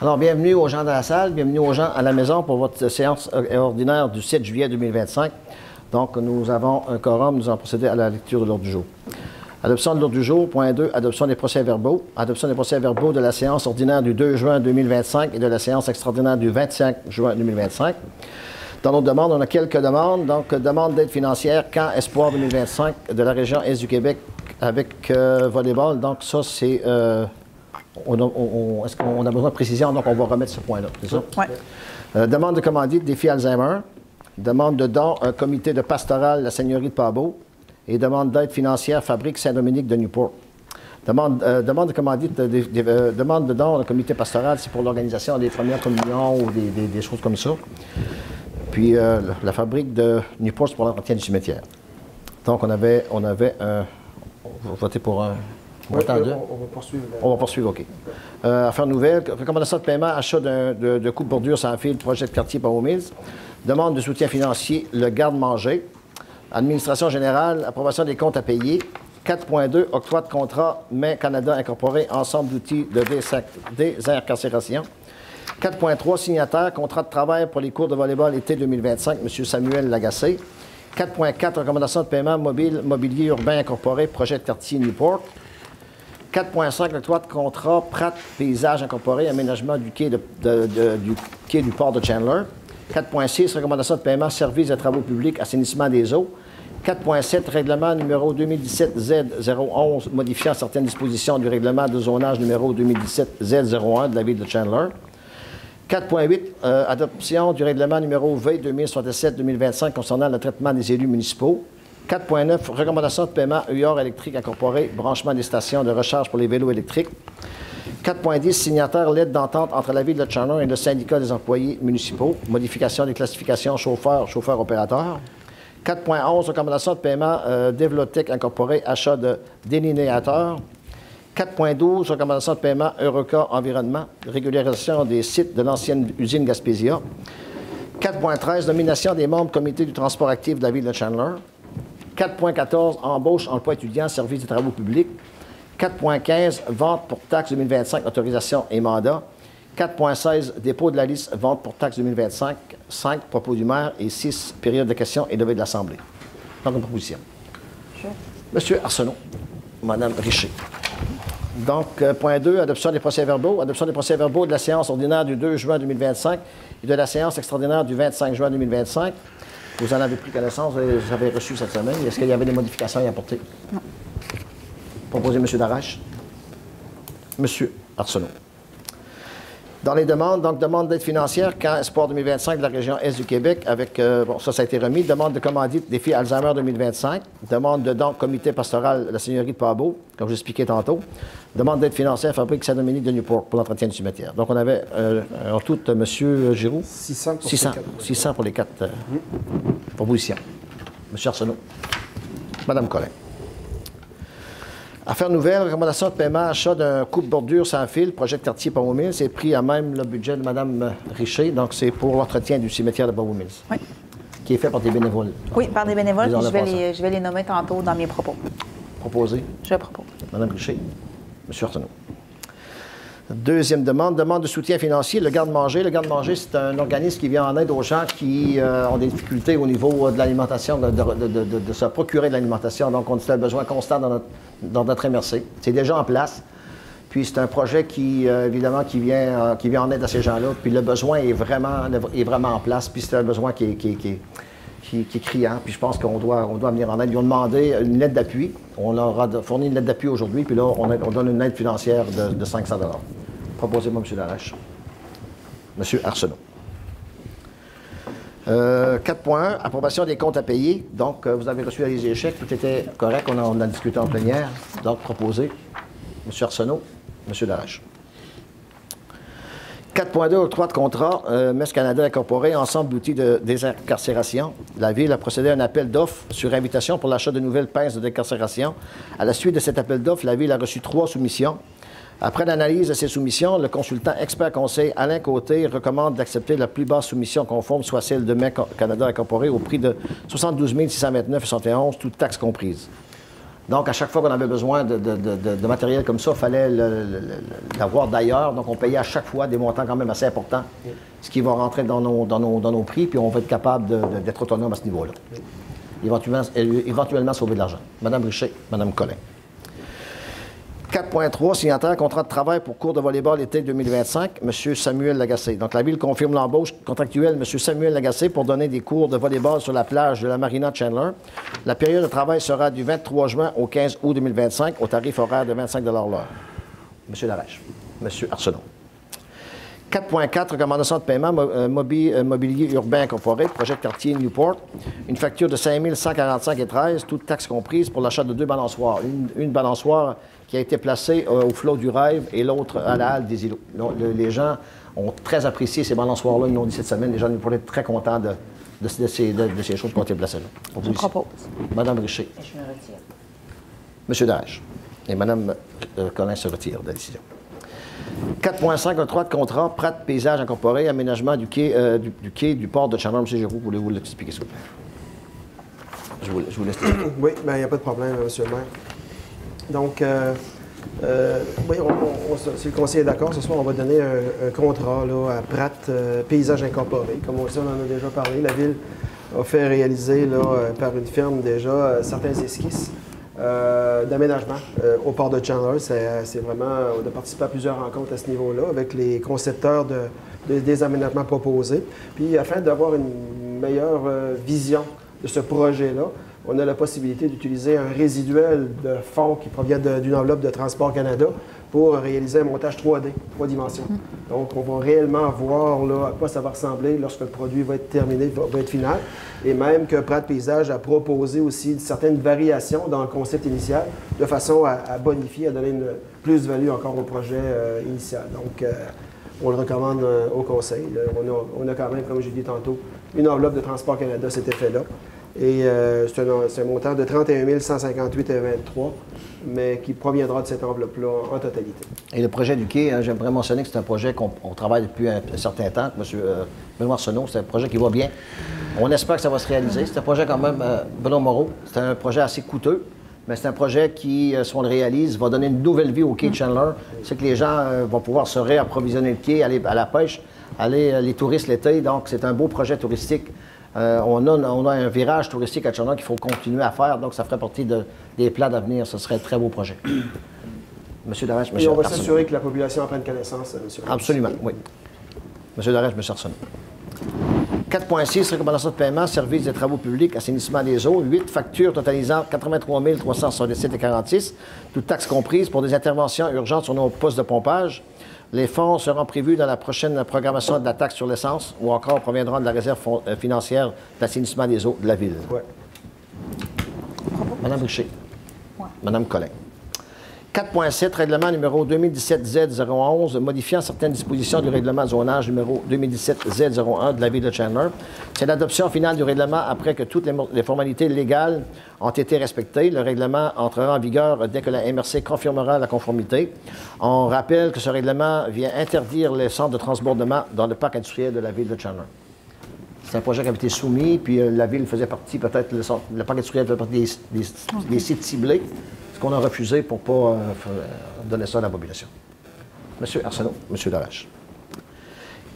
Alors, bienvenue aux gens de la salle, bienvenue aux gens à la maison pour votre séance ordinaire du 7 juillet 2025. Donc, nous avons un quorum, nous allons procéder à la lecture de l'ordre du jour. Adoption de l'ordre du jour, point 2, adoption des procès-verbaux. Adoption des procès-verbaux de la séance ordinaire du 2 juin 2025 et de la séance extraordinaire du 25 juin 2025. Dans nos demandes, on a quelques demandes. Donc, demande d'aide financière, Camp Espoir 2025 de la région Est du Québec avec volleyball. Donc, ça, c'est... est-ce qu'on a besoin de précision? Donc, on va remettre ce point-là, c'est ça? Oui. Demande de commandite, défi Alzheimer. Demande de don, un comité de pastoral, la Seigneurie de Pabot. Et demande d'aide financière, Fabrique Saint-Dominique de Newport. Demande de commandite, demande de don, un comité pastoral, c'est pour l'organisation des premières communions ou des choses comme ça. Puis, la Fabrique de Newport, c'est pour l'entretien du cimetière. Donc, on avait un... On va voter pour un... Oui, on va poursuivre. On va poursuivre, OK. Affaires nouvelles, recommandation de paiement, achat de coupe-bordure sans fil, projet de quartier Pabot Mills. Demande de soutien financier, le garde-manger. Administration générale, approbation des comptes à payer. 4.2, octroi de contrat Main Canada Incorporé, ensemble d'outils de désincarcération. 4.3, signataire, contrat de travail pour les cours de volleyball été 2025, M. Samuel Lagacé. 4.4, recommandation de paiement mobilier urbain incorporé, projet de quartier Newport. 4.5, octroi de contrat Pratt Paysage Incorporé, aménagement du quai du port de Chandler. 4.6, recommandation de paiement services de travaux publics, assainissement des eaux. 4.7, règlement numéro 2017-Z011, modifiant certaines dispositions du règlement de zonage numéro 2017-Z01 de la ville de Chandler. 4.8, adoption du règlement numéro V2067-2025 concernant le traitement des élus municipaux. 4.9, recommandation de paiement UR électrique incorporé, branchement des stations de recharge pour les vélos électriques. 4.10, signataire lettre d'entente entre la ville de Chandler et le syndicat des employés municipaux, modification des classifications chauffeur-opérateur. 4.11, recommandation de paiement Dévelotech incorporé, achat de délinéateurs. 4.12, recommandation de paiement Eureka Environnement, régularisation des sites de l'ancienne usine Gaspésia. 4.13, nomination des membres du comité du transport actif de la ville de Chandler. 4.14, embauche, emploi étudiant, service des travaux publics. 4.15, vente pour taxe 2025, autorisation et mandat. 4.16, dépôt de la liste, vente pour taxe 2025. 5, propos du maire. Et 6, période de questions et levée de l'Assemblée. Donc, une proposition. Sure. Monsieur Arsenault. Madame Richer. Donc, point 2, adoption des procès-verbaux. Adoption des procès-verbaux de la séance ordinaire du 2 juin 2025 et de la séance extraordinaire du 25 juin 2025. Vous en avez pris connaissance, vous avez reçu cette semaine. Est-ce qu'il y avait des modifications à y apporter? Non. Proposé M. Darache. M. Arsenault. Dans les demandes, donc demande d'aide financière, Camp Espoir 2025 de la région Est du Québec, avec, bon, ça a été remis. Demande de commandite, défi Alzheimer 2025. Demande de don, comité pastoral, la Seigneurie de Pabot, comme j'expliquais tantôt. Demande d'aide financière, Fabrique Saint-Dominique de Newport pour l'entretien du cimetière. Donc, on avait en tout, M. Giroux. 600 pour 600 pour les quatre propositions. M. Arsenault. Mme Collin. Affaires nouvelles, recommandation de paiement, achat d'un coupe-bordure sans fil, projet de quartier Pabot Mills. C'est pris à même le budget de Mme Richer. Donc, c'est pour l'entretien du cimetière de Pabot Mills. Oui. Qui est fait par des bénévoles. Oui, par des bénévoles. Disons-le Puis je vais les nommer tantôt dans mes propos. Proposé. Je propose. Mme Richer. M. Arsenault. Deuxième demande, demande de soutien financier, le garde-manger. Le garde-manger, c'est un organisme qui vient en aide aux gens qui ont des difficultés au niveau de l'alimentation, de se procurer de l'alimentation. Donc, on a un besoin constant dans notre MRC. C'est déjà en place. Puis, c'est un projet qui, évidemment, qui vient en aide à ces gens-là. Puis, le besoin est vraiment en place. Puis, c'est un besoin qui est criant. Puis, je pense qu'on doit venir en aide. Ils ont demandé une lettre d'appui. On leur a fourni une lettre d'appui aujourd'hui. Puis là, on donne une aide financière de 500 $. Proposé par M. Darache. M. Arsenault. 4.1, approbation des comptes à payer. Donc, vous avez reçu les échecs. Tout était correct. On en a discuté en plénière. Donc, proposé. M. Arsenault. M. Darache. 4.2, octroi de contrat, MES Canada Incorporé, ensemble d'outils de désincarcération. La Ville a procédé à un appel d'offres sur invitation pour l'achat de nouvelles pinces de décarcération. À la suite de cet appel d'offres, la Ville a reçu 3 soumissions. Après l'analyse de ces soumissions, le consultant expert conseil Alain Côté recommande d'accepter la plus basse soumission conforme, soit celle de MES Canada Incorporé, au prix de 72 629,71 toutes taxes comprises. Donc, à chaque fois qu'on avait besoin de matériel comme ça, il fallait l'avoir d'ailleurs. Donc, on payait à chaque fois des montants quand même assez importants, ce qui va rentrer dans nos prix, puis on va être capable d'être autonome à ce niveau-là. Éventuellement sauver de l'argent. Mme Richer, Mme Collin. 4.3, signataire, contrat de travail pour cours de volleyball été 2025, M. Samuel Lagacé. Donc, la Ville confirme l'embauche contractuelle de M. Samuel Lagacé pour donner des cours de volleyball sur la plage de la Marina de Chandler. La période de travail sera du 23 juin au 15 août 2025 au tarif horaire de 25 $ l'heure. M. Larèche. M. Arsenault. 4.4, recommandation de paiement, mobilier urbain incorporé, projet de quartier Newport. Une facture de 5 145,13 toutes taxes comprises pour l'achat de 2 balançoires. Une balançoire qui a été placée au flot du Rêve et l'autre à la halle des îlots. Les gens ont très apprécié ces balançoires-là, ils l'ont dit cette semaine. Les gens vont être très contents de ces choses qui ont été placées là. Je propose. Mme Richer. Et je me retire. M. Daesh. Et Mme Collin se retire de la décision. 4.5, un 3 de contrat, Pratt Paysage Incorporé, aménagement du quai du port de Chandler. M. Giroux, voulez-vous l'expliquer, s'il vous plaît? Je vous laisse l'expliquer. Oui, bien, il n'y a pas de problème, M. le maire. Donc, oui, si le conseil est d'accord, ce soir, on va donner un contrat là, à Pratt Paysage Incorporé. Comme on le sait, on en a déjà parlé. La Ville a fait réaliser là, par une firme déjà certains esquisses d'aménagement au port de Chandler. C'est vraiment, on a participé à plusieurs rencontres à ce niveau-là avec les concepteurs des aménagements proposés. Puis, afin d'avoir une meilleure vision de ce projet-là, on a la possibilité d'utiliser un résiduel de fonds qui provient d'une enveloppe de Transport Canada pour réaliser un montage 3D, 3 dimensions. Donc, on va réellement voir là, à quoi ça va ressembler lorsque le produit va être terminé, va être final. Et même que Pratt Paysage a proposé aussi certaines variations dans le concept initial de façon à bonifier, à donner une plus-value encore au projet initial. Donc, on le recommande au conseil. On a quand même, comme j'ai dit tantôt, une enveloppe de Transport Canada, cet effet-là. Et c'est un montant de 31 158,23, mais qui proviendra de cette enveloppe-là en totalité. Et le projet du quai, j'aimerais mentionner que c'est un projet qu'on travaille depuis un certain temps. M. Benoît Arsenault, c'est un projet qui va bien. On espère que ça va se réaliser. C'est un projet quand même, Benoît Moreau, c'est un projet assez coûteux, mais c'est un projet qui, si on le réalise, va donner une nouvelle vie au quai de Chandler. C'est que les gens vont pouvoir se réapprovisionner le quai, aller à la pêche, aller les touristes l'été. Donc, c'est un beau projet touristique. On a un virage touristique à Chandler qu'il faut continuer à faire, donc ça ferait partie des plans d'avenir. Ce serait un très beau projet. M. Darèche, M. Et on va s'assurer que la population en prenne connaissance, M. Absolument, oui. M. Darèche, M. Arsenault. 4.6, recommandation de paiement, service des travaux publics, assainissement des eaux. 8 factures totalisant 83 367,46, toutes taxes comprises pour des interventions urgentes sur nos postes de pompage. Les fonds seront prévus dans la prochaine programmation de la taxe sur l'essence ou encore proviendront de la réserve financière d'assainissement des eaux de la Ville. Oui. Mme Richer. Ouais. Mme Collin. 4.7, règlement numéro 2017-Z011, modifiant certaines dispositions du règlement de zonage numéro 2017-Z01 de la Ville de Chandler. C'est l'adoption finale du règlement après que toutes les formalités légales ont été respectées. Le règlement entrera en vigueur dès que la MRC confirmera la conformité. On rappelle que ce règlement vient interdire les centres de transbordement dans le parc industriel de la Ville de Chandler. C'est un projet qui avait été soumis, puis la Ville faisait partie, peut-être, le parc industriel faisait partie des sites ciblés. Ce qu'on a refusé pour ne pas donner ça à la population. M. Arsenault, M. Darèche.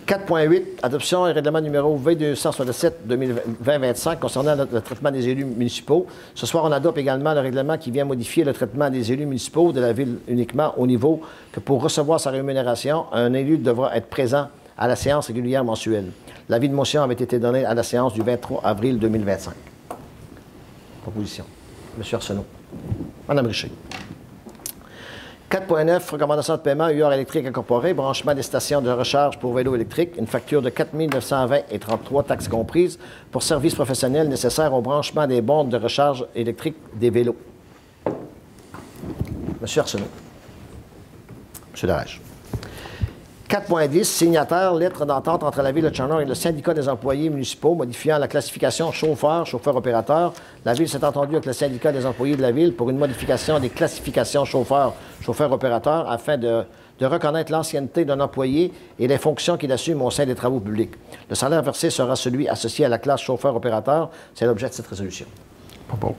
4.8, adoption et règlement numéro V267-2025 concernant le traitement des élus municipaux. Ce soir, on adopte également le règlement qui vient modifier le traitement des élus municipaux de la Ville uniquement au niveau que pour recevoir sa rémunération, un élu devra être présent à la séance régulière mensuelle. L'avis de motion avait été donné à la séance du 23 avril 2025. Proposition. M. Arsenault. Mme Richer. 4.9, recommandation de paiement UR électrique incorporé, branchement des stations de recharge pour vélos électriques, une facture de 4 920,33 taxes comprises pour services professionnels nécessaires au branchement des bornes de recharge électrique des vélos. M. Arsenault. M. Darèche. 4.10, signataire, lettre d'entente entre la Ville de Chandler et le syndicat des employés municipaux modifiant la classification chauffeur, chauffeur-opérateur. La Ville s'est entendue avec le syndicat des employés de la Ville pour une modification des classifications chauffeur, chauffeur-opérateur afin de reconnaître l'ancienneté d'un employé et les fonctions qu'il assume au sein des travaux publics. Le salaire versé sera celui associé à la classe chauffeur-opérateur. C'est l'objet de cette résolution. Pas bon.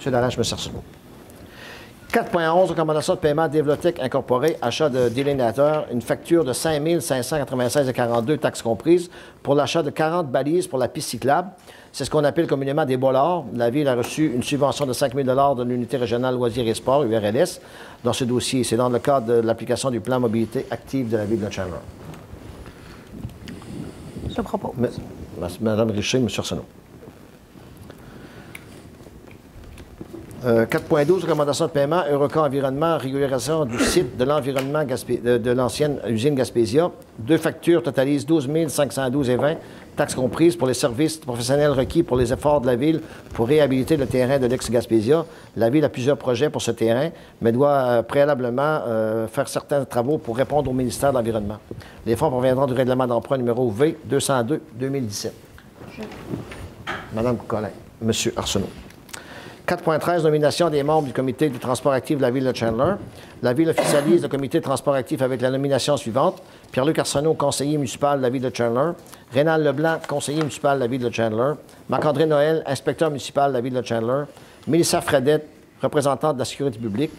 M. Darèche, M. Arsenault. 4.11, recommandation de paiement Dévelottech Incorporé, achat de délinéateurs, une facture de 5 596,42 taxes comprises pour l'achat de 40 balises pour la piste cyclable. C'est ce qu'on appelle communément des bollards. La Ville a reçu une subvention de 5 000 de l'Unité régionale loisirs et sports, URLS, dans ce dossier. C'est dans le cadre de l'application du plan mobilité active de la Ville de Chandler. Je propose. Madame Richer, M. Arsenault. 4.12, recommandation de paiement, Eureka Environnement, régularisation du site de l'environnement de l'ancienne usine Gaspésia. 2 factures totalisent 12 512,20 taxes comprises pour les services professionnels requis pour les efforts de la Ville pour réhabiliter le terrain de l'ex-Gaspésia. La Ville a plusieurs projets pour ce terrain, mais doit préalablement faire certains travaux pour répondre au ministère de l'Environnement. Les fonds proviendront du règlement d'emprunt numéro V202-2017. Madame Collin, M. Arsenault. 4.13, nomination des membres du comité du transport actif de la Ville de Chandler. La Ville officialise le comité de transport actif avec la nomination suivante. Pierre-Luc Arsenault, conseiller municipal de la Ville de Chandler. Rénal Leblanc, conseiller municipal de la Ville de Chandler. Marc-André Noël, inspecteur municipal de la Ville de Chandler. Mélissa Fredette, représentante de la sécurité publique.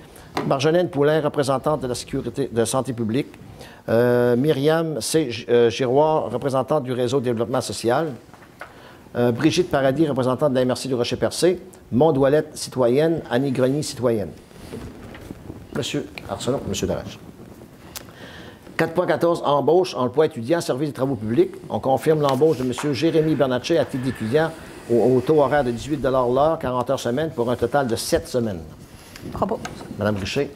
Marjolaine Poulain, représentante de la sécurité de santé publique. Myriam C. Giroir, représentante du réseau de développement social. Brigitte Paradis, représentante de la MRC du Rocher-Percé. Maud Ouellette, citoyenne. Annie Grenier, citoyenne. Monsieur Arsenault, Monsieur Darèche. 4.14, embauche, emploi étudiant, service des travaux publics. On confirme l'embauche de M. Jérémy Bernatchez à titre d'étudiant au taux horaire de 18 l'heure, 40 heures semaine, pour un total de 7 semaines. Propose. Mme Richer,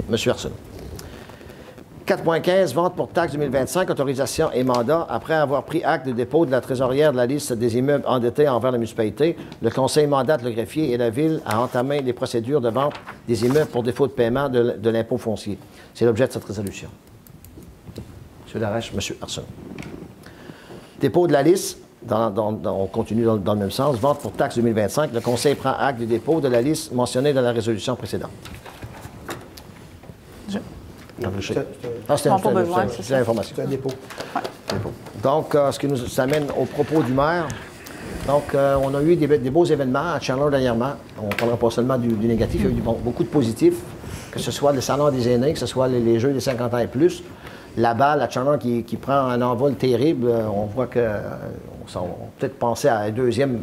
M. Arsenault. 4.15, vente pour taxe 2025, autorisation et mandat. Après avoir pris acte de dépôt de la trésorière de la liste des immeubles endettés envers la municipalité, le Conseil mandate le greffier et la Ville à entamer les procédures de vente des immeubles pour défaut de paiement de l'impôt foncier. C'est l'objet de cette résolution. M. Darèche, M. Arsenault. Dépôt de la liste, on continue dans le même sens, vente pour taxe 2025. Le Conseil prend acte du dépôt de la liste mentionnée dans la résolution précédente. C'est l'information. C'est un dépôt. Donc, ce qui nous amène au propos du maire. Donc, on a eu des beaux événements à Chandler dernièrement. On ne parlera pas seulement du négatif, il y a eu beaucoup de positifs, que ce soit le salon des aînés, que ce soit les Jeux des 50 ans et plus. La balle à Chandler qui prend un envol terrible. On voit qu'on va peut-être penser à un deuxième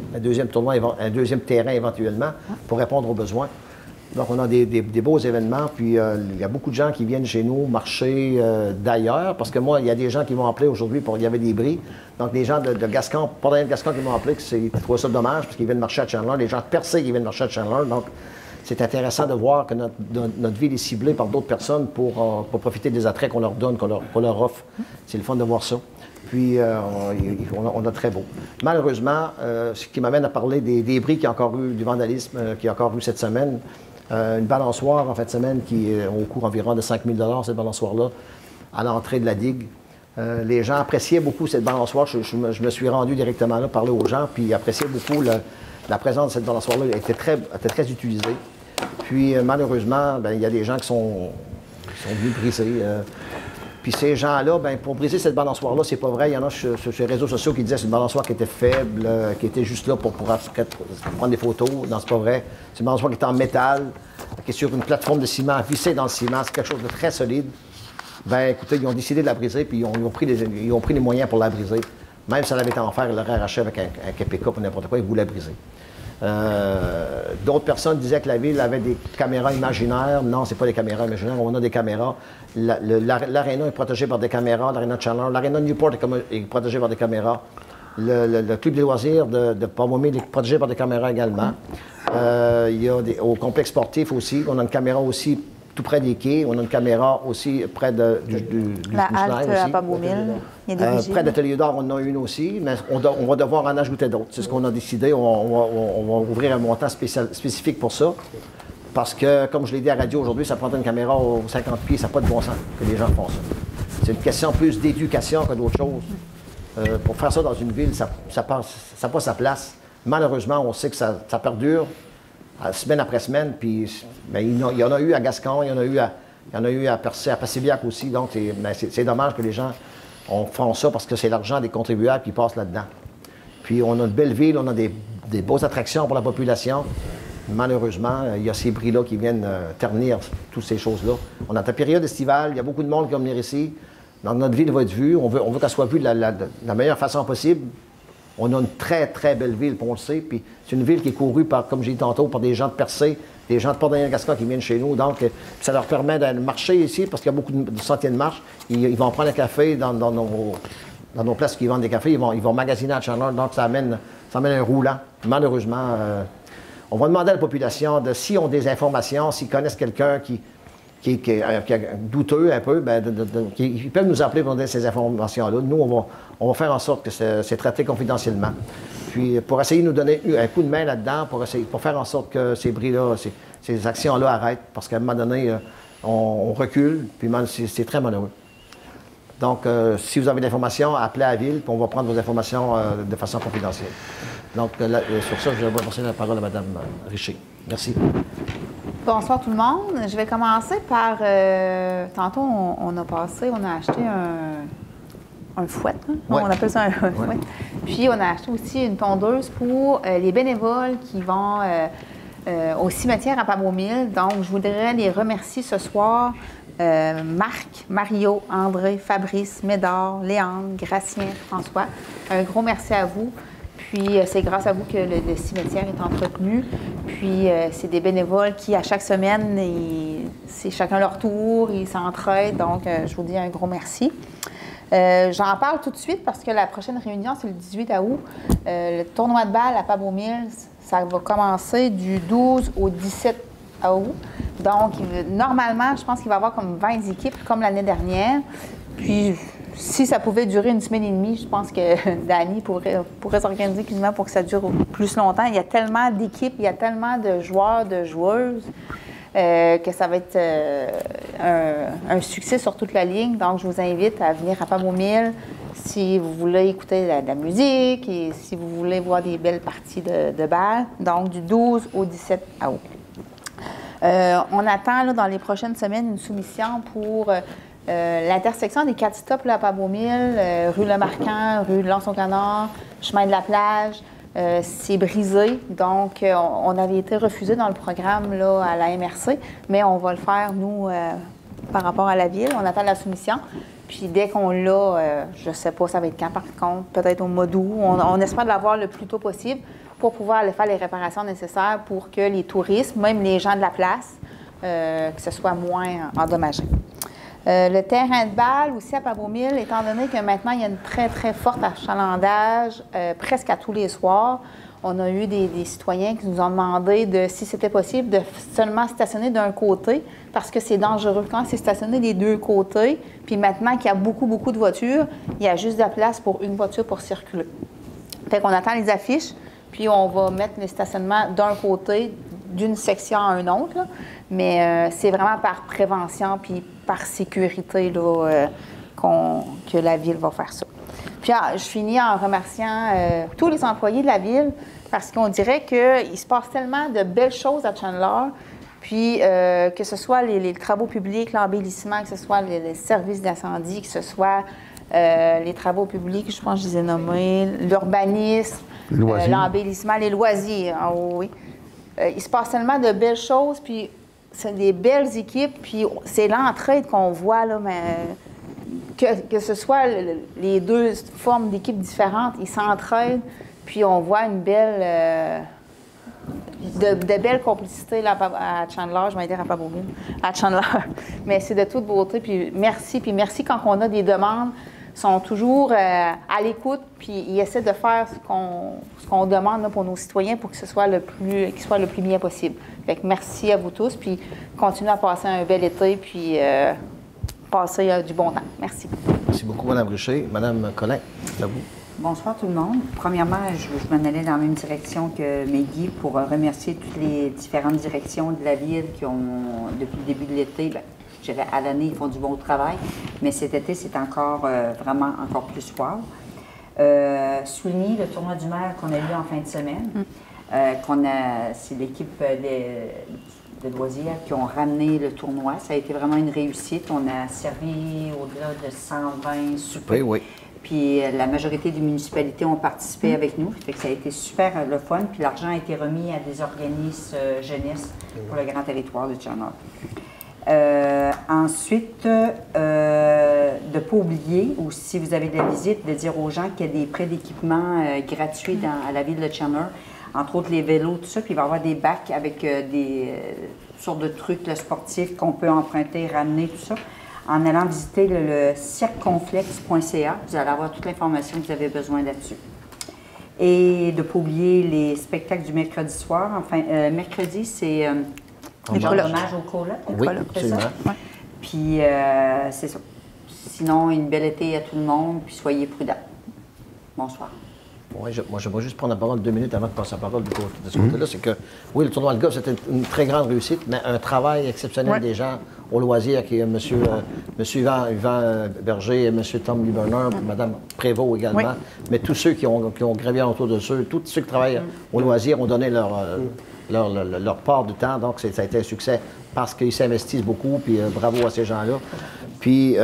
tournoi, un deuxième terrain éventuellement pour répondre aux besoins. Donc, on a des beaux événements, puis il y a beaucoup de gens qui viennent chez nous marcher d'ailleurs, parce que moi, il y a des gens qui m'ont appelé aujourd'hui pour... Il y avait des bris. Donc, des gens de Gascon, pas de Gascon qui m'ont appelé, ils trouvent ça dommage, parce qu'ils viennent marcher à Chandler. Les gens de Percé qui viennent marcher à Chandler. Donc, c'est intéressant de voir que notre ville est ciblée par d'autres personnes pour profiter des attraits qu'on leur donne, qu'on leur offre. C'est le fun de voir ça. Puis, on a très beau. Malheureusement, ce qui m'amène à parler des débris qu'il y a encore eu, du vandalisme qu'il y a encore eu cette semaine. Une balançoire en fin de semaine qui au coût environ de 5 000 cette balançoire-là, à l'entrée de la digue. Les gens appréciaient beaucoup cette balançoire. Je me suis rendu directement là, parler aux gens, puis ils appréciaient beaucoup la présence de cette balançoire-là. Elle était très utilisée. Puis malheureusement, il y a des gens qui sont venus briser. Puis ces gens-là, pour briser cette balançoire-là, c'est pas vrai. Il y en a sur les réseaux sociaux qui disaient que c'est une balançoire qui était faible, qui était juste là pour prendre des photos. Non, c'est pas vrai. C'est une balançoire qui est en métal, qui est sur une plateforme de ciment, vissée dans le ciment. C'est quelque chose de très solide. Écoutez, ils ont décidé de la briser, puis ils ont pris les moyens pour la briser. Même si elle avait été en fer, ils l'auraient arraché avec un KPK ou n'importe quoi, ils voulaient la briser. D'autres personnes disaient que la ville avait des caméras imaginaires. Non, c'est pas des caméras imaginaires, on a des caméras. L'aréna est protégée par des caméras, l'aréna de Chandler. L'aréna de Newport est protégée par des caméras. Le club des loisirs de Port-Momile est protégé par des caméras également. Il y a au complexe sportif aussi, on a une caméra aussi tout près des quais. On a une caméra aussi près du la halte à Port-Momile. Il y a des vigiles. Près d'Atelier d'Or, on en a une aussi, mais on va devoir en ajouter d'autres. C'est ce qu'on a décidé. On va ouvrir un montant spécifique pour ça. Parce que, comme je l'ai dit à la radio aujourd'hui, ça prendrait une caméra aux 50 pieds. Ça n'a pas de bon sens que les gens font ça. C'est une question plus d'éducation que d'autre chose. Pour faire ça dans une ville, ça n'a pas sa place. Malheureusement, on sait que ça perdure semaine après semaine. Puis, il y en a eu à Gascon, il y en a eu à Percé, à Passiliac aussi. Donc, c'est dommage que les gens font ça parce que c'est l'argent des contribuables qui passe là-dedans. Puis, on a une belle ville, on a des beaux attractions pour la population. Malheureusement, il y a ces bris-là qui viennent ternir toutes ces choses-là. On est en période estivale, il y a beaucoup de monde qui va venir ici. Donc, notre ville va être vue. On veut qu'elle soit vue de la meilleure façon possible. On a une très, très belle ville, puis on le sait. Puis c'est une ville qui est courue par, comme j'ai dit tantôt, par des gens de Percé, des gens de Port-Daniel-Casca qui viennent chez nous. Donc, ça leur permet de marcher ici parce qu'il y a beaucoup de sentiers de marche. Ils vont prendre un café dans nos places qui vendent des cafés. Ils vont magasiner à Chandler. Donc, ça amène un roulant. Malheureusement, on va demander à la population de, s'ils ont des informations, s'ils connaissent quelqu'un qui est douteux un peu, ils peuvent nous appeler pour nous donner ces informations-là. Nous, on va faire en sorte que c'est traité confidentiellement. Puis, pour essayer de nous donner un coup de main là-dedans, pour faire en sorte que ces bris-là, ces actions-là arrêtent, parce qu'à un moment donné, on recule, puis c'est très malheureux. Donc, si vous avez des informations, appelez à la ville, puis on va prendre vos informations de façon confidentielle. Donc, sur ça, je vais passer la parole à Mme Richer. Merci. Bonsoir tout le monde. Je vais commencer par... tantôt, on a acheté un fouet. Hein? Ouais. On appelle ça un fouet. Ouais. Puis, on a acheté aussi une tondeuse pour les bénévoles qui vont au cimetière à Pabomil. Donc, je voudrais les remercier ce soir. Marc, Mario, André, Fabrice, Médard, Léandre, Gracien, François. Un gros merci à vous. Puis, c'est grâce à vous que le cimetière est entretenu. Puis, c'est des bénévoles qui, à chaque semaine, c'est chacun leur tour, ils s'entraident. Donc, je vous dis un gros merci. J'en parle tout de suite parce que la prochaine réunion, c'est le 18 août. Le tournoi de balle à Pabomil, ça va commencer du 12 au 17 août. Donc, normalement, je pense qu'il va y avoir comme 20 équipes, comme l'année dernière. Puis, si ça pouvait durer une semaine et demie, je pense que Dani pourrait s'organiser quasiment pour que ça dure plus longtemps. Il y a tellement d'équipes, il y a tellement de joueurs, de joueuses, que ça va être un succès sur toute la ligne. Donc, je vous invite à venir à Pabomil si vous voulez écouter de la musique et si vous voulez voir des belles parties de balle. Donc, du 12 au 17 août. On attend là, dans les prochaines semaines une soumission pour l'intersection des 4 stops là, à Pabomil, rue Le Marquand, rue Lançon-Canard, chemin de la plage. C'est brisé, donc on avait été refusé dans le programme là, à la MRC, mais on va le faire, nous, par rapport à la ville. On attend la soumission. Puis dès qu'on l'a, je ne sais pas ça va être quand par contre, peut-être au mois d'août. On espère l'avoir le plus tôt possible pour pouvoir aller faire les réparations nécessaires pour que les touristes, même les gens de la place, que ce soit moins endommagé. Le terrain de balle aussi à Pabomil, étant donné que maintenant il y a une très, très forte achalandage presque à tous les soirs, on a eu des citoyens qui nous ont demandé si c'était possible de seulement stationner d'un côté parce que c'est dangereux quand c'est stationné des deux côtés. Puis maintenant qu'il y a beaucoup, beaucoup de voitures, il y a juste de la place pour une voiture pour circuler. Fait qu'on attend les affiches, puis on va mettre les stationnements d'un côté d'une section à un autre. Là. Mais c'est vraiment par prévention puis par sécurité là, que la Ville va faire ça. Puis je finis en remerciant tous les employés de la Ville parce qu'on dirait qu'il se passe tellement de belles choses à Chandler. Puis que ce soit les travaux publics, l'embellissement, que ce soit les services d'incendie, que ce soit les travaux publics, je pense que je les ai nommés, l'urbanisme, l'embellissement, les loisirs. Ah, oui. Il se passe tellement de belles choses, puis c'est des belles équipes, puis c'est l'entraide qu'on voit, là, mais que ce soit les deux formes d'équipes différentes, ils s'entraident, puis on voit une belle... de belles complicités là, à Chandler, je vais dire à Pabomil, à Chandler. Mais c'est de toute beauté, puis merci quand on a des demandes, ils sont toujours à l'écoute, puis ils essaient de faire ce qu'on demande là, pour nos citoyens pour que ce soit qu'il soit le plus bien possible. Fait que merci à vous tous, puis continuez à passer un bel été, puis passer du bon temps. Merci. Merci beaucoup, Mme Richer. Mme Collin, c'est à vous. Bonsoir tout le monde. Premièrement, je m'en allais dans la même direction que Meggy pour remercier toutes les différentes directions de la Ville qui ont, depuis le début de l'été, je dirais à l'année, ils font du bon travail, mais cet été, c'est encore vraiment encore plus fort. Souligner le tournoi du maire qu'on a eu en fin de semaine. C'est l'équipe de loisirs qui ont ramené le tournoi. Ça a été vraiment une réussite. On a servi au-delà de 120 soupers. Oui. Puis la majorité des municipalités ont participé avec nous. Fait que ça a été super le fun. Puis l'argent a été remis à des organismes jeunesse pour le grand territoire de Chandler. Ensuite, de ne pas oublier, ou si vous avez de la visite, de dire aux gens qu'il y a des prêts d'équipement gratuits à la ville de Chandler, entre autres les vélos, tout ça. Puis il va y avoir des bacs avec des sortes de trucs sportifs qu'on peut emprunter, ramener, tout ça. En allant visiter le circonflex.ca, vous allez avoir toute l'information que vous avez besoin là-dessus. Et de ne pas oublier les spectacles du mercredi soir. Enfin, mercredi, c'est hommage au Cola. Oui, absolument. Ouais. Puis, c'est ça. Sinon, une belle été à tout le monde, puis soyez prudents. Bonsoir. Oui, moi, j'aimerais juste prendre la parole 2 minutes avant de passer la parole de ce côté-là. C'est que, oui, le tournoi de golf, c'était une très grande réussite, mais un travail exceptionnel des gens au loisir, qui est M. Yvan Berger, M. Tom Lieberner, Mme Prévost également, mais tous ceux qui ont grévé autour de ceux, tous ceux qui travaillent au loisir ont donné leur part du temps, donc ça a été un succès parce qu'ils s'investissent beaucoup, puis bravo à ces gens-là. Puis,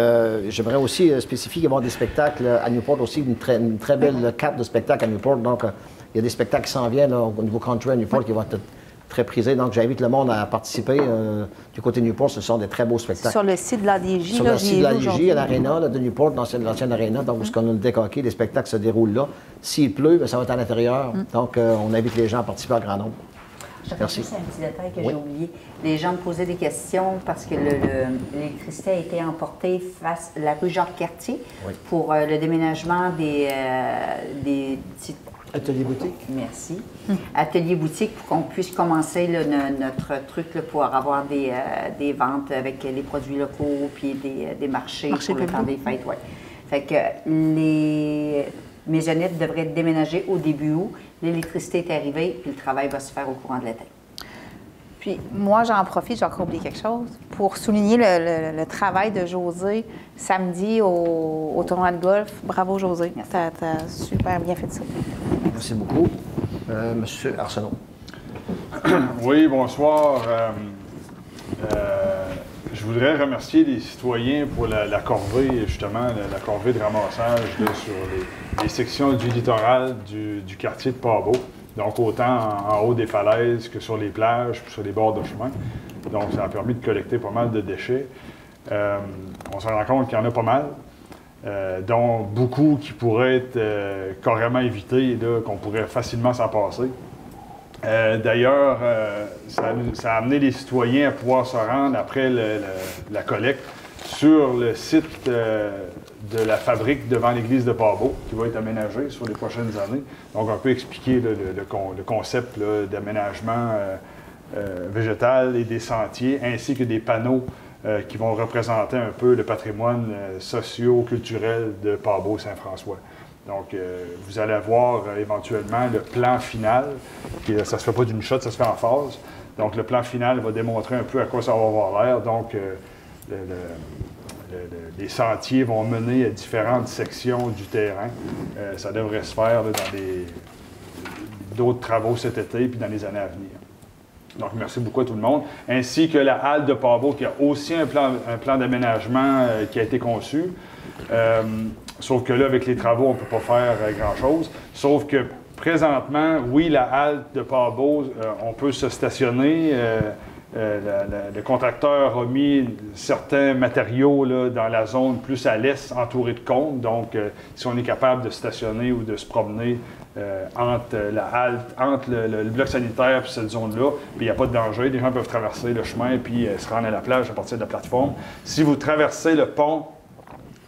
j'aimerais aussi spécifier qu'il va y avoir des spectacles à Newport aussi, une très belle carte de spectacles à Newport. Donc, il y a des spectacles qui s'en viennent là, au niveau country à Newport qui vont être très prisés. Donc, j'invite le monde à participer. Du côté de Newport, ce sont des très beaux spectacles. Sur le site de l'ADJ, sur le site de l'ADJ, à l'aréna de Newport, dans l'ancienne aréna, donc où on a le deck hockey, les spectacles se déroulent là. S'il pleut, bien, ça va être à l'intérieur. Donc, on invite les gens à participer en grand nombre. Je rajoute juste un petit détail que j'ai oublié. Les gens me posaient des questions parce que l'électricité a été emportée face à la rue Jacques-Cartier pour le déménagement des petits... Atelier boutique. Merci. Atelier boutique pour qu'on puisse commencer là, notre truc là, pour avoir des ventes avec les produits locaux puis des marchés pour le temps des fêtes. Ouais. Fait que les maisonnettes devraient déménager au début août. L'électricité est arrivée, puis le travail va se faire au courant de l'été. Puis moi, j'en profite, j'ai encore oublié quelque chose, pour souligner le travail de José samedi au tournoi de golf. Bravo, José. Tu as super bien fait ça. Merci beaucoup. Monsieur Arsenault. Oui, bonsoir. Je voudrais remercier les citoyens pour la corvée, justement, la corvée de ramassage là, sur les sections du littoral du quartier de Pabot. Donc, autant en haut des falaises que sur les plages, sur les bords de chemin. Donc, ça a permis de collecter pas mal de déchets. On se rend compte qu'il y en a pas mal, dont beaucoup qui pourraient être carrément évités, qu'on pourrait facilement s'en passer. D'ailleurs, ça a amené les citoyens à pouvoir se rendre après la collecte sur le site de la fabrique devant l'église de Pabot, qui va être aménagé sur les prochaines années. Donc, on peut expliquer le concept d'aménagement végétal et des sentiers, ainsi que des panneaux qui vont représenter un peu le patrimoine socio-culturel de Pabot-Saint-François. Donc, vous allez avoir éventuellement le plan final, ça ne se fait pas d'une shot, ça se fait en phase. Donc, le plan final va démontrer un peu à quoi ça va avoir l'air. Donc, les sentiers vont mener à différentes sections du terrain. Ça devrait se faire là, dans d'autres travaux cet été puis dans les années à venir. Donc, merci beaucoup à tout le monde. Ainsi que la halle de Pabot, qui a aussi un plan d'aménagement qui a été conçu. Sauf que là, avec les travaux, on ne peut pas faire grand-chose. Sauf que présentement, oui, la halle de Pabot, on peut se stationner. Le contracteur a mis certains matériaux là, dans la zone plus à l'est, entourée de côtes. Donc, si on est capable de stationner ou de se promener entre la halte, entre le bloc sanitaire et cette zone-là, puis il n'y a pas de danger. Les gens peuvent traverser le chemin puis se rendre à la plage à partir de la plateforme. Si vous traversez le pont,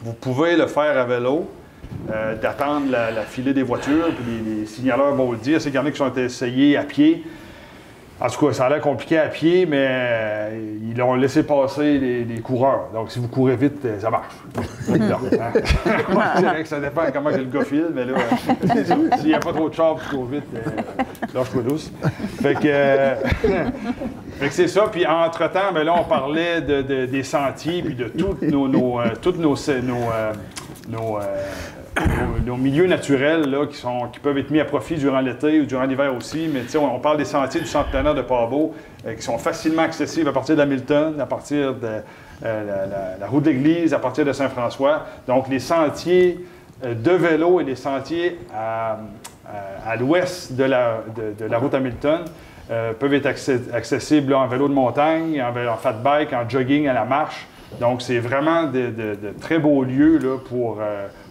vous pouvez le faire à vélo, d'attendre la filée des voitures, puis les signaleurs vont le dire. C'est qu'il y en a qui sont essayés à pied. En tout cas, ça a l'air compliqué à pied, mais ils ont laissé passer les coureurs. Donc, si vous courez vite, ça marche. Je dirais que ça dépend comment le gars file, mais là, s'il n'y a pas trop de chars qui courent vite, lâche-toi douce. Fait que c'est ça. Puis, entre-temps, ben là, on parlait des sentiers, puis de tous nos milieux naturels là, qui peuvent être mis à profit durant l'été ou durant l'hiver aussi. Mais on parle des sentiers du centenaire de Pabot qui sont facilement accessibles à partir d'Hamilton, à partir de la route de l'Église, à partir de Saint-François. Donc, les sentiers de vélo et des sentiers à l'ouest de la route Hamilton peuvent être accessibles là, en vélo de montagne, en fat bike, en jogging, à la marche. Donc, c'est vraiment de très beaux lieux là,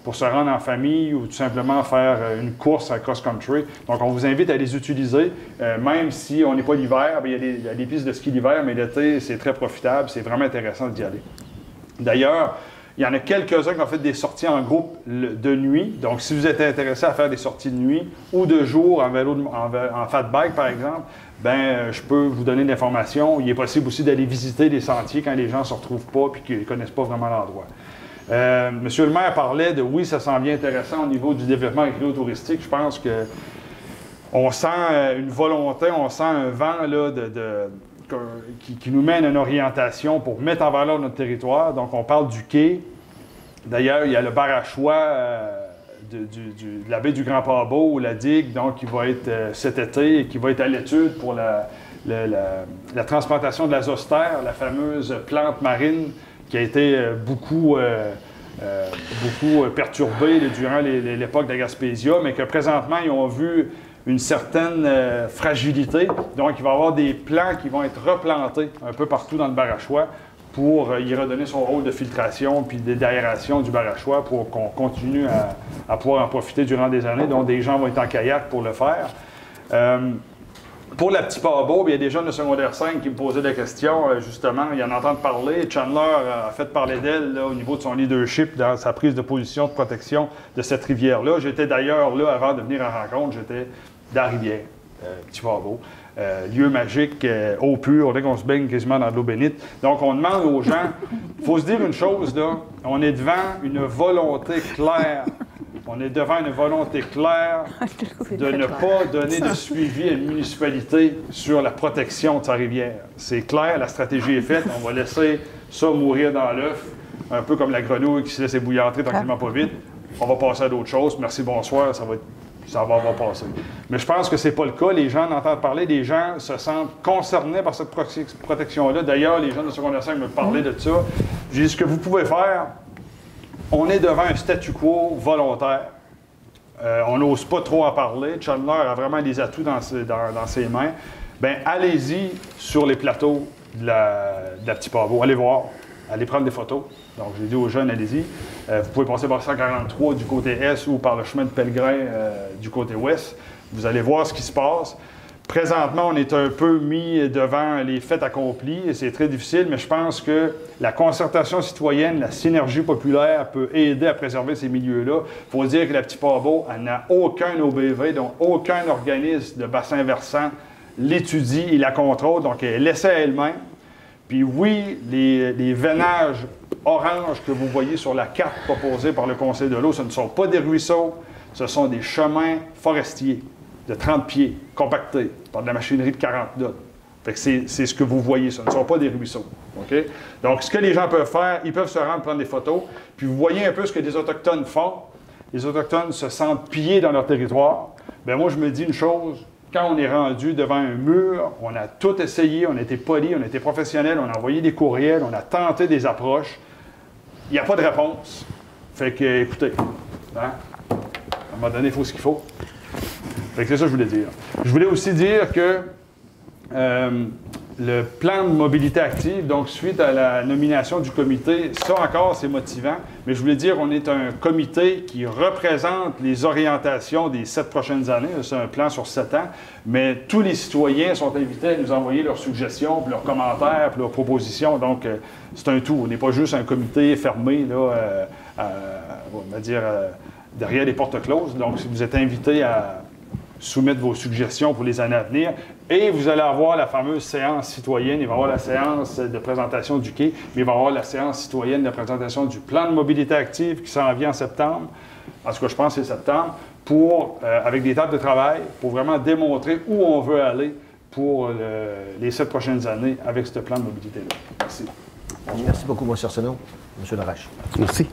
pour se rendre en famille ou tout simplement faire une course à cross-country. Donc, on vous invite à les utiliser, même si on n'est pas l'hiver. Il y a des pistes de ski l'hiver, mais l'été, c'est très profitable. C'est vraiment intéressant d'y aller. D'ailleurs, il y en a quelques-uns qui ont fait des sorties en groupe de nuit. Donc, si vous êtes intéressé à faire des sorties de nuit ou de jour en vélo, en fat bike, par exemple, je peux vous donner de l'information. Il est possible aussi d'aller visiter les sentiers quand les gens ne se retrouvent pas et qu'ils ne connaissent pas vraiment l'endroit. Monsieur le maire parlait de, oui, ça s'en vient intéressant au niveau du développement écono-touristique. Je pense qu'on sent une volonté, on sent un vent là, qui nous mène à une orientation pour mettre en valeur notre territoire. Donc, on parle du quai. D'ailleurs, il y a le bar à choix de la baie du Grand Pabot, la digue, donc qui va être cet été et qui va être à l'étude pour la transplantation de la zostère, la fameuse plante marine qui a été beaucoup perturbée durant l'époque de la Gaspésia, mais que présentement, ils ont vu une certaine fragilité. Donc, il va y avoir des plants qui vont être replantés un peu partout dans le Barachois pour y redonner son rôle de filtration puis d'aération du Barachois pour qu'on continue à pouvoir en profiter durant des années, dont des gens vont être en kayak pour le faire. Pour la Petit Pabot, il y a des jeunes de secondaire 5 qui me posaient des questions, justement, ils en entendent parler. Chandler a fait parler d'elle au niveau de son leadership dans sa prise de position de protection de cette rivière-là. J'étais d'ailleurs là, avant de venir en rencontre, j'étais dans la rivière, Petit Pabot. Lieu magique, eau pure, là qu'on se baigne quasiment dans de l'eau bénite. Donc, on demande aux gens, il faut se dire une chose, là, on est devant une volonté claire. On est devant une volonté claire de ne pas donner de suivi à une municipalité sur la protection de sa rivière. C'est clair, la stratégie est faite, on va laisser ça mourir dans l'œuf, un peu comme la grenouille qui se laisse ébouillantrer tranquillement pas vite. On va passer à d'autres choses. Merci, bonsoir, ça va passer. Mais je pense que ce n'est pas le cas. Les gens en entendent parler, les gens se sentent concernés par cette protection-là. D'ailleurs, les gens de secondaire 5 me parlaient de ça. J'ai dit, ce que vous pouvez faire, on est devant un statu quo volontaire. On n'ose pas trop en parler. Chandler a vraiment des atouts dans ses mains. Bien, allez-y sur les plateaux de la Petit Pabot. Allez voir, allez prendre des photos. Donc, j'ai dit aux jeunes, allez-y. Vous pouvez passer par 143 du côté est ou par le chemin de pèlerin du côté ouest. Vous allez voir ce qui se passe. Présentement, on est un peu mis devant les faits accomplis et c'est très difficile, mais je pense que la concertation citoyenne, la synergie populaire peut aider à préserver ces milieux-là. Il faut dire que la Petit Pabot, elle n'a aucun OBV, donc aucun organisme de bassin versant l'étudie et la contrôle, donc elle est laissée à elle-même. Puis oui, les venages orange que vous voyez sur la carte proposée par le Conseil de l'eau, ce ne sont pas des ruisseaux, ce sont des chemins forestiers de 30 pieds, compactés par de la machinerie de 40 tonnes. Fait que c'est ce que vous voyez, ce ne sont pas des ruisseaux. Okay? Donc, ce que les gens peuvent faire, ils peuvent se rendre prendre des photos, puis vous voyez un peu ce que les Autochtones font. Les Autochtones se sentent pillés dans leur territoire. Bien, moi, je me dis une chose, quand on est rendu devant un mur, on a tout essayé, on a été poli, on a été professionnel, on a envoyé des courriels, on a tenté des approches. Il n'y a pas de réponse. Fait que, écoutez, hein, à un moment donné, il faut ce qu'il faut. Fait que c'est ça que je voulais dire. Je voulais aussi dire que le plan de mobilité active, donc suite à la nomination du comité, ça encore, c'est motivant. Mais je voulais dire, on est un comité qui représente les orientations des 7 prochaines années. C'est un plan sur 7 ans. Mais tous les citoyens sont invités à nous envoyer leurs suggestions, puis leurs commentaires, puis leurs propositions. Donc, c'est un tout. On n'est pas juste un comité fermé, là, on va dire, derrière les portes closes. Donc, si vous êtes invités à soumettre vos suggestions pour les années à venir. Et vous allez avoir la fameuse séance citoyenne. Il va y avoir la séance de présentation du quai, mais il va y avoir la séance citoyenne de présentation du plan de mobilité active qui s'en vient en septembre. En tout cas, je pense que c'est septembre, avec des tables de travail, pour vraiment démontrer où on veut aller pour les 7 prochaines années avec ce plan de mobilité-là. Merci. Merci beaucoup, M. Arsenault. M. Larache. Merci.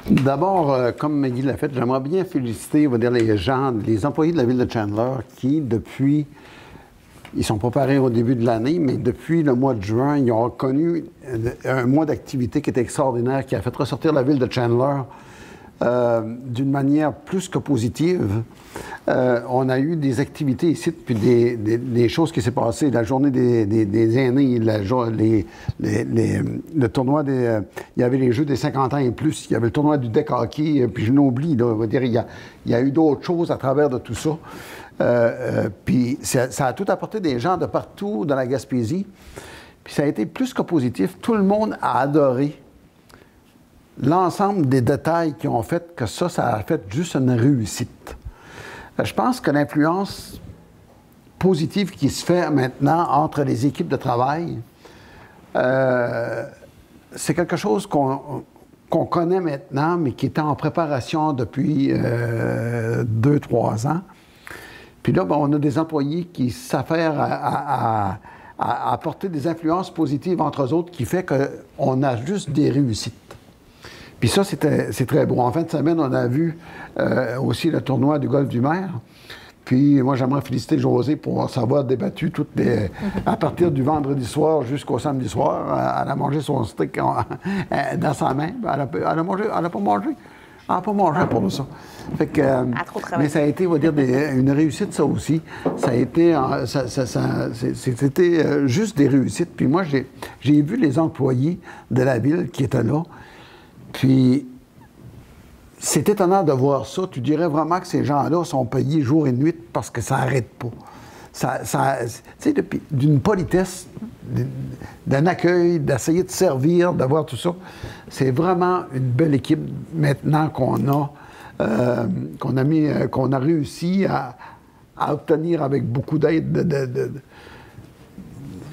D'abord, comme Maggie l'a fait, j'aimerais bien féliciter, on va dire, les gens, les employés de la ville de Chandler qui, depuis, ils sont préparés au début de l'année, mais depuis le mois de juin, ils ont connu un mois d'activité qui était extraordinaire, qui a fait ressortir la ville de Chandler d'une manière plus que positive. On a eu des activités ici, puis des choses qui s'est passées. La journée des aînés, le tournoi il y avait les Jeux des 50 ans et plus, il y avait le tournoi du deck hockey, puis je n'oublie, on va dire, il y a eu d'autres choses à travers de tout ça. Puis ça a tout apporté des gens de partout dans la Gaspésie. Puis ça a été plus que positif. Tout le monde a adoré l'ensemble des détails qui ont fait que ça a fait juste une réussite. Je pense que l'influence positive qui se fait maintenant entre les équipes de travail, c'est quelque chose qu'on connaît maintenant, mais qui était en préparation depuis 2-3 ans. Puis là, on a des employés qui s'affairent à apporter des influences positives entre eux autres qui fait qu'on a juste des réussites. Puis ça, c'est très beau. En fin de semaine, on a vu aussi le tournoi du Golfe du Maire. Puis moi, j'aimerais féliciter Josée pour s'avoir débattu à partir du vendredi soir jusqu'au samedi soir. Elle a mangé son steak dans sa main. Elle n'a pas mangé. Elle n'a pas mangé pour ça. Fait que, mais ça a été, on va dire, une réussite, ça aussi. Ça a été, c'était juste des réussites. Puis moi, j'ai vu les employés de la ville qui étaient là. Puis, c'est étonnant de voir ça. Tu dirais vraiment que ces gens-là sont payés jour et nuit parce que ça n'arrête pas. Tu sais, d'une politesse, d'un accueil, d'essayer de servir, d'avoir tout ça. C'est vraiment une belle équipe maintenant qu'on a réussi à obtenir avec beaucoup d'aide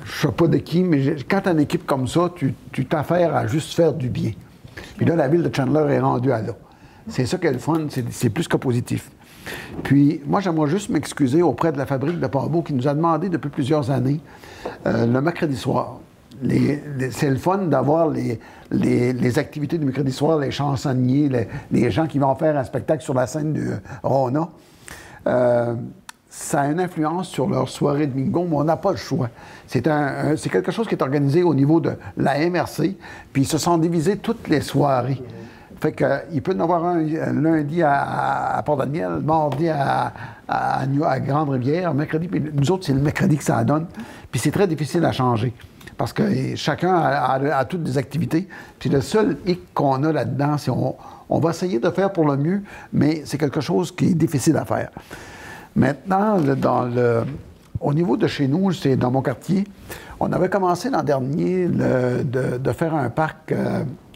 je ne sais pas de qui, mais quand tu as une équipe comme ça, tu t'affaires à juste faire du bien. Puis là, la ville de Chandler est rendue à là. C'est ça qui est le fun, c'est plus que positif. Puis, moi, j'aimerais juste m'excuser auprès de la fabrique de Port-Beau qui nous a demandé depuis plusieurs années, le mercredi soir. C'est le fun d'avoir les activités du mercredi soir, les chansonniers, les gens qui vont faire un spectacle sur la scène du Rona. Ça a une influence sur leur soirée de bingo, mais on n'a pas le choix. C'est quelque chose qui est organisé au niveau de la MRC, puis ils se sont divisés toutes les soirées. Fait qu'il peut y en avoir un lundi à Port-Daniel, mardi à Grande-Rivière, mercredi, puis nous autres, c'est le mercredi que ça donne. Puis c'est très difficile à changer, parce que chacun a toutes des activités. Puis le seul hic qu'on a là-dedans, c'est on va essayer de faire pour le mieux, mais c'est quelque chose qui est difficile à faire. Maintenant, au niveau de chez nous, c'est dans mon quartier, on avait commencé l'an dernier de faire un parc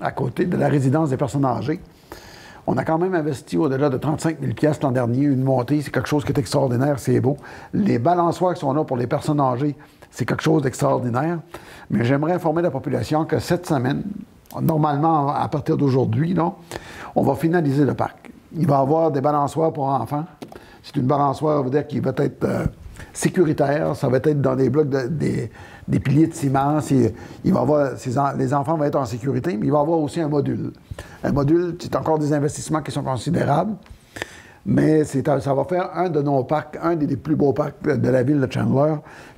à côté de la résidence des personnes âgées. On a quand même investi au-delà de 35 000 $ l'an dernier, une montée, c'est quelque chose qui est extraordinaire, c'est beau. Les balançoires qui sont là pour les personnes âgées, c'est quelque chose d'extraordinaire. Mais j'aimerais informer la population que cette semaine, normalement à partir d'aujourd'hui, on va finaliser le parc. Il va y avoir des balançoires pour enfants. C'est une balançoire, on va dire, qui va être sécuritaire. Ça va être dans des blocs, des piliers de ciment. Il va avoir, les enfants vont être en sécurité, mais il va y avoir aussi un module. Un module, c'est encore des investissements qui sont considérables, mais ça va faire un de nos parcs, un des plus beaux parcs de la ville de Chandler,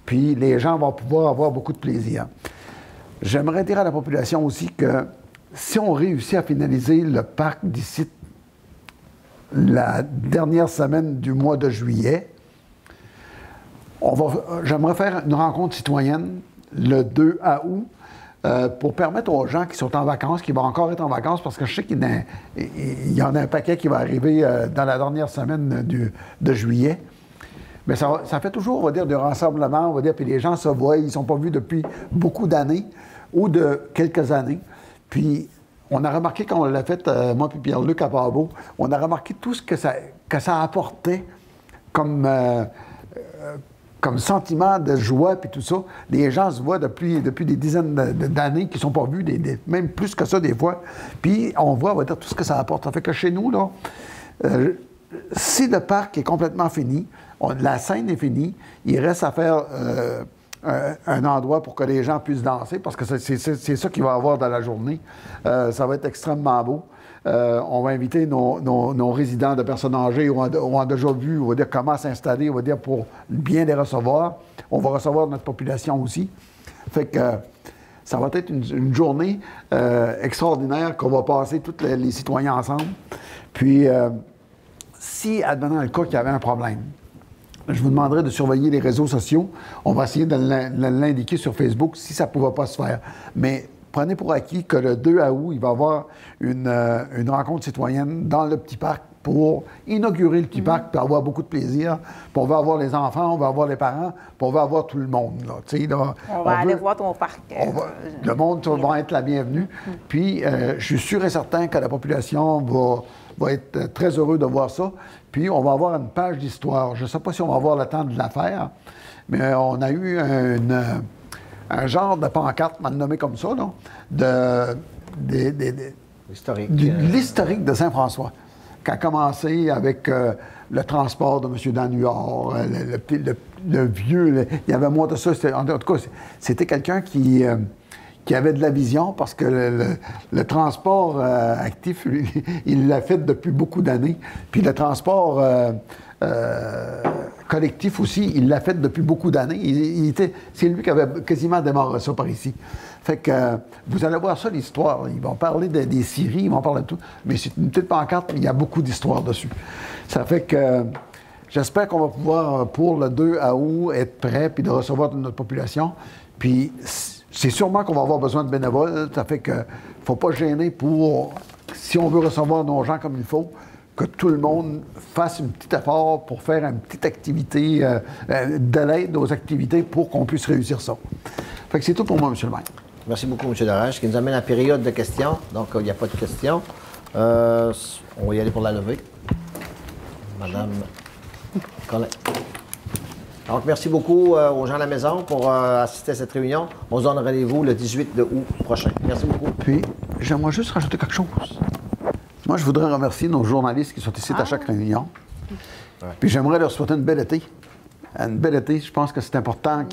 puis les gens vont pouvoir avoir beaucoup de plaisir. J'aimerais dire à la population aussi que si on réussit à finaliser le parc d'ici la dernière semaine du mois de juillet, j'aimerais faire une rencontre citoyenne le 2 août pour permettre aux gens qui sont en vacances, qui vont encore être en vacances, parce que je sais qu'il y en a un paquet qui va arriver dans la dernière semaine de juillet. Mais ça fait toujours, on va dire, du rassemblement, on va dire, puis les gens se voient, ils ne sont pas vus depuis beaucoup d'années ou de quelques années. Puis on a remarqué quand on l'a fait, moi et Pierre-Luc à Port-Beau, on a remarqué tout ce que ça apportait comme sentiment de joie puis tout ça. Les gens se voient depuis des dizaines d'années qui ne sont pas vus, même plus que ça des fois. Puis on voit, on va dire, tout ce que ça apporte. Ça fait que chez nous, là, si le parc est complètement fini, la scène est finie, il reste à faire un endroit pour que les gens puissent danser, parce que c'est ça qu'il va y avoir dans la journée. Ça va être extrêmement beau. On va inviter nos résidents de personnes âgées ou ont déjà vu, on va dire, comment s'installer, on va dire, pour bien les recevoir. On va recevoir notre population aussi. Fait que ça va être une journée extraordinaire qu'on va passer tous les citoyens ensemble. Puis, si, advenant le cas qu'il y avait un problème, je vous demanderais de surveiller les réseaux sociaux. On va essayer de l'indiquer sur Facebook si ça ne pouvait pas se faire. Mais prenez pour acquis que le 2 août, il va y avoir une rencontre citoyenne dans le petit parc pour inaugurer le petit parc, puis avoir beaucoup de plaisir. Puis on va avoir les enfants, on va avoir les parents, puis on va avoir tout le monde. Là. Là, on va aller voir ton parc. Le monde va être la bienvenue. Puis je suis sûr et certain que la population va être très heureux de voir ça. Puis on va avoir une page d'histoire. Je ne sais pas si on va avoir le temps de la faire, mais on a eu un genre de pancarte, on l'a nommé comme ça, là, de l'historique de Saint-François, qui a commencé avec le transport de M. Danuard, le vieux, il y avait moins de ça. En tout cas, c'était quelqu'un qui avait de la vision parce que le transport actif, il l'a fait depuis beaucoup d'années. Puis le transport collectif aussi, il l'a fait depuis beaucoup d'années. C'est lui qui avait quasiment démarré ça par ici. Fait que vous allez voir ça, l'histoire. Ils vont parler des scieries, ils vont parler de tout. Mais c'est une petite pancarte, mais il y a beaucoup d'histoire dessus. Ça fait que j'espère qu'on va pouvoir, pour le 2 août, être prêt puis de recevoir toute notre population. Puis c'est sûrement qu'on va avoir besoin de bénévoles. Ça fait que faut pas gêner pour, si on veut recevoir nos gens comme il faut, que tout le monde fasse un petit effort pour faire une petite activité, de l'aide aux activités pour qu'on puisse réussir ça. Fait que c'est tout pour moi, M. le maire. Merci beaucoup, M. Darèche, qui nous amène à la période de questions. Donc, il n'y a pas de questions. On va y aller pour la levée. Madame Collin. Donc, merci beaucoup aux gens à la maison pour assister à cette réunion. On se donne rendez-vous le 18 août prochain. Merci beaucoup. Puis, j'aimerais juste rajouter quelque chose. Moi, je voudrais remercier nos journalistes qui sont ici à chaque réunion. Ouais. Puis, j'aimerais leur souhaiter une belle été. Une belle été, je pense que c'est important.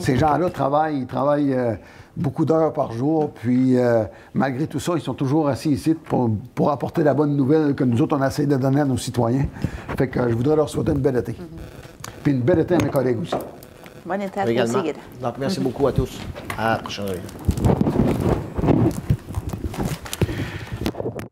Ces gens-là travaillent beaucoup d'heures par jour. Puis, malgré tout ça, ils sont toujours assis ici pour apporter la bonne nouvelle que nous autres, on essaie de donner à nos citoyens. Fait que je voudrais leur souhaiter une belle été. Puis une belle été à mes collègues aussi. Bonne été à tous. Donc, merci beaucoup à tous. À la prochaine réunion.